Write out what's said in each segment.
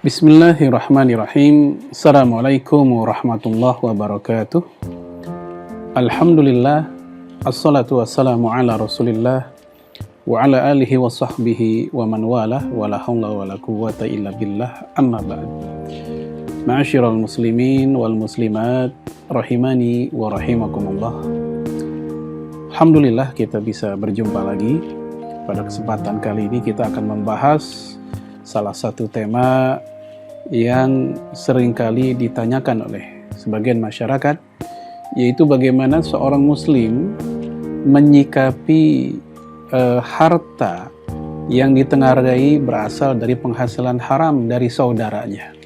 Bismillahirrahmanirrahim. Assalamualaikum warahmatullahi wabarakatuh. Alhamdulillah. Assalatu wassalamu ala rasulillah wa ala alihi wa sahbihi wa man walah wa la hawla wa la quwwata illa billah, amma ba'd. Ma'asyiral muslimin wal muslimat rahimani wa rahimakumullah. Alhamdulillah kita bisa berjumpa lagi. Pada kesempatan kali ini kita akan membahas salah satu tema yang seringkali ditanyakan oleh sebagian masyarakat, yaitu bagaimana seorang muslim menyikapi harta yang ditengarai berasal dari penghasilan haram dari saudaranya.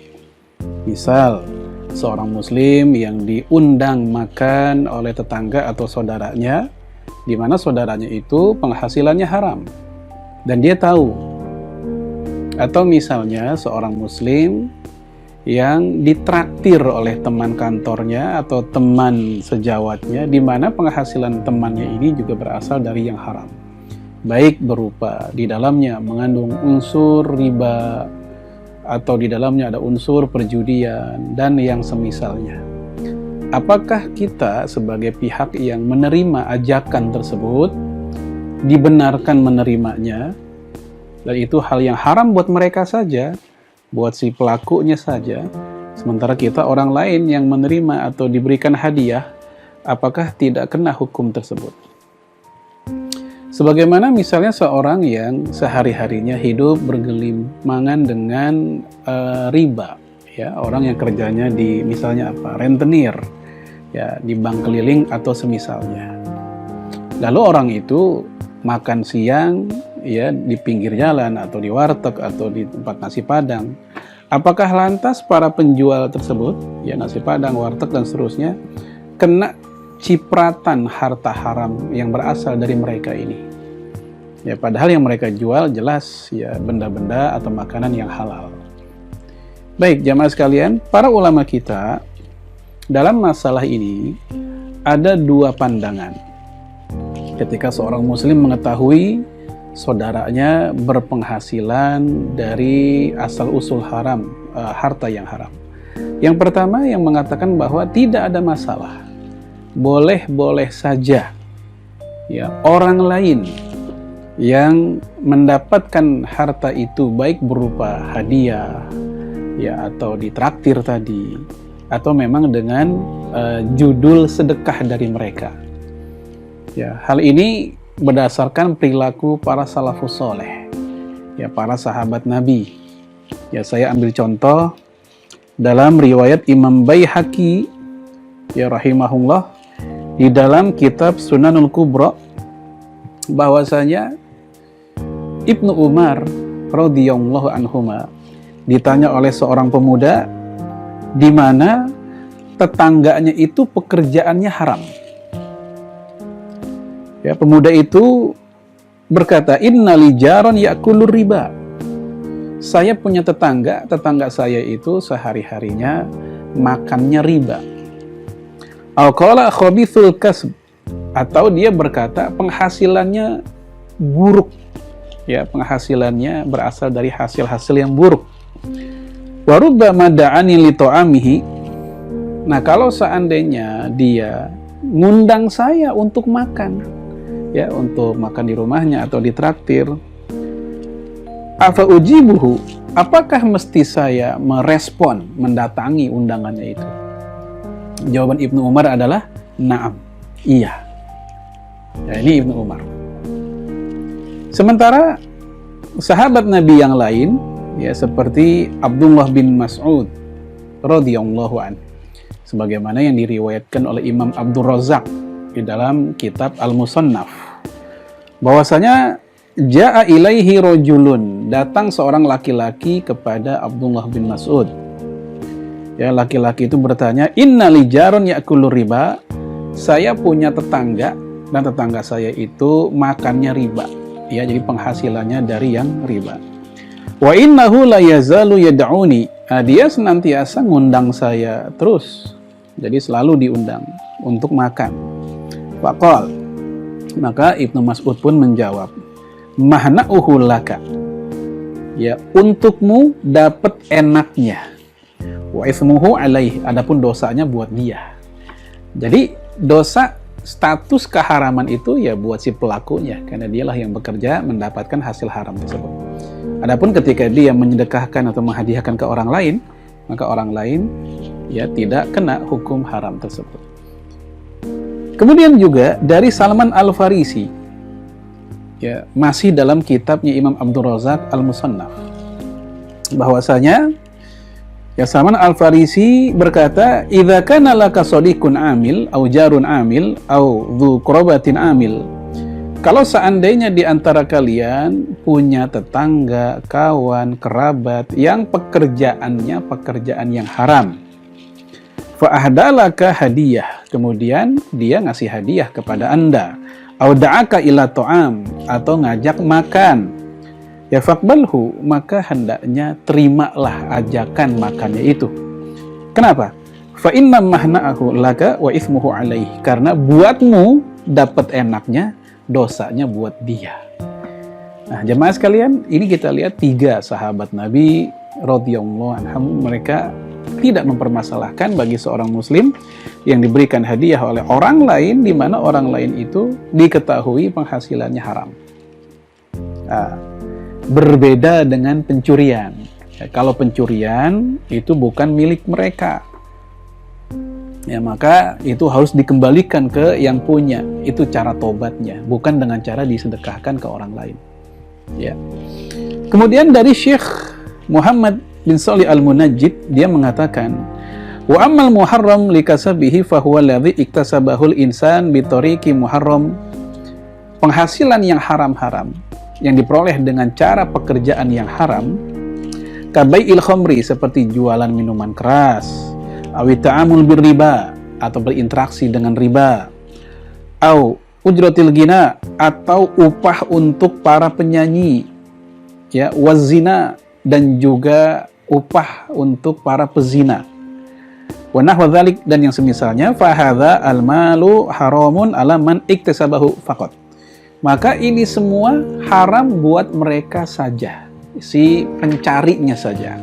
Misal, seorang muslim yang diundang makan oleh tetangga atau saudaranya, di mana saudaranya itu penghasilannya haram dan dia tahu. Atau misalnya seorang muslim yang ditraktir oleh teman kantornya atau teman sejawatnya, di mana penghasilan temannya ini juga berasal dari yang haram, baik berupa di dalamnya mengandung unsur riba atau di dalamnya ada unsur perjudian dan yang semisalnya. Apakah kita sebagai pihak yang menerima ajakan tersebut dibenarkan menerimanya, dan itu hal yang haram buat mereka saja, buat si pelakunya saja, sementara kita orang lain yang menerima atau diberikan hadiah, apakah tidak kena hukum tersebut? Sebagaimana misalnya seorang yang sehari-harinya hidup bergelimpangan dengan riba, ya, orang yang kerjanya di misalnya rentenir, ya, di bank keliling atau semisalnya. Lalu orang itu makan siang, ya, di pinggir jalan atau di warteg atau di tempat nasi padang. Apakah lantas para penjual tersebut, ya, nasi padang, warteg dan seterusnya, kena cipratan harta haram yang berasal dari mereka ini? Ya, padahal yang mereka jual jelas ya benda-benda atau makanan yang halal. Baik, jamaah sekalian, para ulama kita dalam masalah ini ada dua pandangan. Ketika seorang muslim mengetahui saudaranya berpenghasilan dari asal-usul haram, harta yang haram. Yang pertama yang mengatakan bahwa tidak ada masalah, boleh-boleh saja, ya, orang lain yang mendapatkan harta itu baik berupa hadiah, ya, atau ditraktir tadi, atau memang dengan judul sedekah dari mereka. Ya, hal ini berdasarkan perilaku para salafus soleh, ya, para sahabat Nabi. Ya, saya ambil contoh dalam riwayat Imam Baihaqi, ya, rahimahullah, di dalam kitab Sunanul Kubra, bahwasanya Ibnu Umar radhiyallahu anhuma ditanya oleh seorang pemuda di mana tetangganya itu pekerjaannya haram. Ya, pemuda itu berkata, "Innali jaron yakulur riba." Saya punya tetangga saya itu sehari-harinya makannya riba. Au qala khabithul kasb, atau dia berkata penghasilannya buruk. Ya, penghasilannya berasal dari hasil-hasil yang buruk. Wa rubbama da'ani li ta'amihi. Nah, kalau seandainya dia ngundang saya untuk makan, ya, untuk makan di rumahnya atau ditraktir, afa ujibuhu, apakah mesti saya merespon, mendatangi undangannya itu? Jawaban Ibnu Umar adalah na'am, iya. Ya, ini Ibnu Umar. Sementara sahabat Nabi yang lain, ya, seperti Abdullah bin Mas'ud radhiyallahu anhu, sebagaimana yang diriwayatkan oleh Imam Abdul Razak di dalam kitab Al-Musannaf, bahwasanya ja'a ilaihi rajulun, datang seorang laki-laki kepada Abdullah bin Mas'ud. Ya, laki-laki itu bertanya, "Innali jarun ya'kulur riba." Saya punya tetangga dan tetangga saya itu makannya riba. Ya, jadi penghasilannya dari yang riba. Wa innahu la yazalu yad'uni. Nah, dia senantiasa ngundang saya terus. Jadi selalu diundang untuk makan. Faqal, maka Ibnu Mas'ud pun menjawab, "Mahna'uhu laka." ya untukmu dapat enaknya. Wa ismuhu alaih, adapun dosanya buat dia. Jadi dosa status keharaman itu ya buat si pelakunya, karena dialah yang bekerja mendapatkan hasil haram tersebut. Adapun ketika dia menyedekahkan atau menghadiahkan ke orang lain, maka orang lain ya tidak kena hukum haram tersebut. Kemudian juga dari Salman Al-Farisi, ya masih dalam kitabnya Imam Abdul Razak Al-Musannaf, bahwasanya ya Salman Al-Farisi berkata, "Idza kana laka shadiqun amil au jarun amil au dzu qurabatin amil." Kalau seandainya di antara kalian punya tetangga, kawan, kerabat yang pekerjaannya pekerjaan yang haram, fa ahdalaka hadiah, kemudian dia ngasih hadiah kepada Anda, au da'aka ila ta'am, atau ngajak makan, ya faqbalhu, maka hendaknya terimalah ajakan makannya itu. Kenapa? Fa inna mahna'ahu laka wa ismuhu alaih, karena buatmu dapat enaknya, dosanya buat dia. Nah, jemaah sekalian, ini kita lihat 3 sahabat Nabi radhiyallahu anhum, mereka tidak mempermasalahkan bagi seorang muslim yang diberikan hadiah oleh orang lain, di mana orang lain itu diketahui penghasilannya haram. Nah, berbeda dengan pencurian. Ya, kalau pencurian itu bukan milik mereka, ya maka itu harus dikembalikan ke yang punya. Itu cara tobatnya, bukan dengan cara disedekahkan ke orang lain. Ya. Kemudian dari Syekh Muhammad bin Shalih Al-Munajjid, dia mengatakan, wa ammal muharram likasabihi fahuwa alladhi iktasabahul insan bitariqi muharram. Penghasilan yang haram-haram yang diperoleh dengan cara pekerjaan yang haram, kabai'il khamri, seperti jualan minuman keras, awit ta'amul birriba, atau berinteraksi dengan riba, au ujratil ghina, atau upah untuk para penyanyi, ya, wazina, dan juga upah untuk para pezina, wa nahwa dzalik, dan yang semisalnya, fa hadza al-malu haramun ala man iktasabahu faqat. Maka ini semua haram buat mereka saja, si pencarinya saja.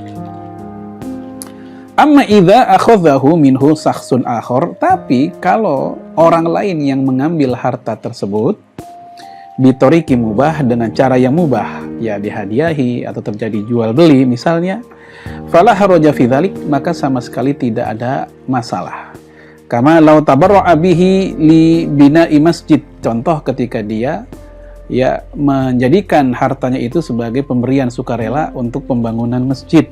Amma idza akhadhahu minhu shakhsun akhar, tapi kalau orang lain yang mengambil harta tersebut bitoriki mubah, dengan cara yang mubah, ya dihadiahi atau terjadi jual beli misalnya, fala haraja fi dzalik, maka sama sekali tidak ada masalah. Kama law tabarra'a bihi li bina'i masjid, contoh ketika dia ya menjadikan hartanya itu sebagai pemberian sukarela untuk pembangunan masjid,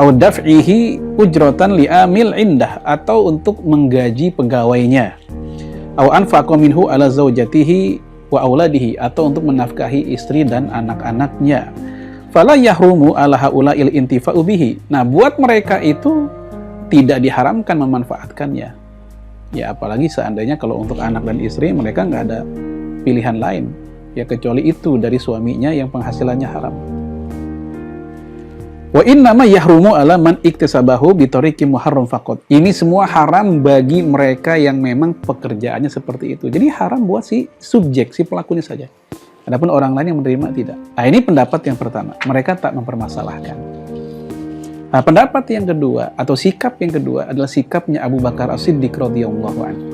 au daf'ihi ujratan li amil indah, atau untuk menggaji pegawainya, au anfaqa minhu ala zaujatihi wa auladihi, atau untuk menafkahi istri dan anak-anaknya, fala yahrumu ala haula'il intifa'u bihi. Nah, buat mereka itu tidak diharamkan memanfaatkannya. Ya, apalagi seandainya kalau untuk anak dan istri mereka nggak ada pilihan lain, ya kecuali itu dari suaminya yang penghasilannya haram. Wa innama yahrumu ala man iktasabahu bitariqi muharram faqat. Ini semua haram bagi mereka yang memang pekerjaannya seperti itu. Jadi haram buat si subjek, si pelakunya saja. Adapun orang lain yang menerima tidak. Nah, ini pendapat yang pertama, mereka tak mempermasalahkan. Nah, pendapat yang kedua atau sikap yang kedua adalah sikapnya Abu Bakar As-Siddiq radhiyallahu anhu.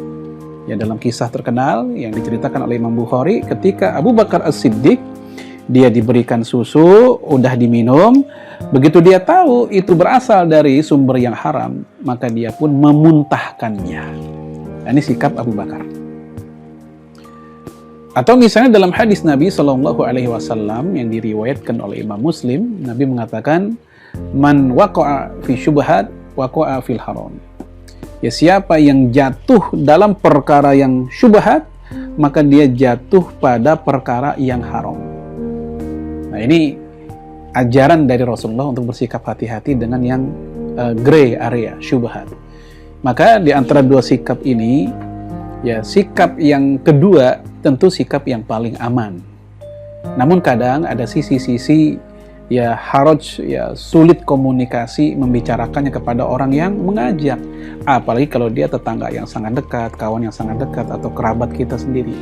Ya, dalam kisah terkenal yang diceritakan oleh Imam Bukhari, ketika Abu Bakar As-Siddiq dia diberikan susu, udah diminum, begitu dia tahu itu berasal dari sumber yang haram, maka dia pun memuntahkannya. Nah, ini sikap Abu Bakar. Atau misalnya dalam hadis Nabi Shallallahu Alaihi Wasallam yang diriwayatkan oleh Imam Muslim, Nabi mengatakan, man waqa'a fi syubhat waqa'a fil haram. Ya, siapa yang jatuh dalam perkara yang syubhat, maka dia jatuh pada perkara yang haram. Nah, ini ajaran dari Rasulullah untuk bersikap hati-hati dengan yang gray area, syubhat. Maka di antara dua sikap ini, ya sikap yang kedua tentu sikap yang paling aman. Namun kadang ada sisi-sisi ya haraj, ya sulit komunikasi membicarakannya kepada orang yang mengajak, apalagi kalau dia tetangga yang sangat dekat, kawan yang sangat dekat, atau kerabat kita sendiri.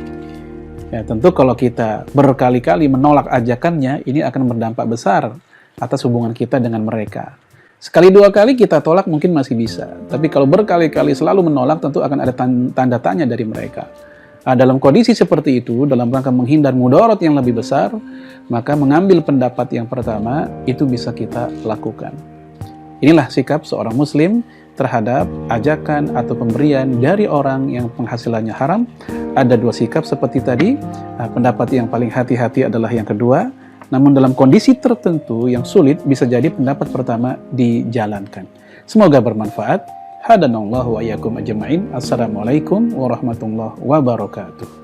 Ya, tentu kalau kita berkali-kali menolak ajakannya, ini akan berdampak besar atas hubungan kita dengan mereka. Sekali dua kali kita tolak mungkin masih bisa, tapi kalau berkali-kali selalu menolak tentu akan ada tanda tanya dari mereka. Nah, dalam kondisi seperti itu, dalam rangka menghindar mudarat yang lebih besar, maka mengambil pendapat yang pertama itu bisa kita lakukan. Inilah sikap seorang muslim terhadap ajakan atau pemberian dari orang yang penghasilannya haram. Ada dua sikap seperti tadi. Pendapat yang paling hati-hati adalah yang kedua. Namun dalam kondisi tertentu yang sulit bisa jadi pendapat pertama dijalankan. Semoga bermanfaat. Hadanallahu wa iyyakum ajma'in. Assalamualaikum warahmatullahi wabarakatuh.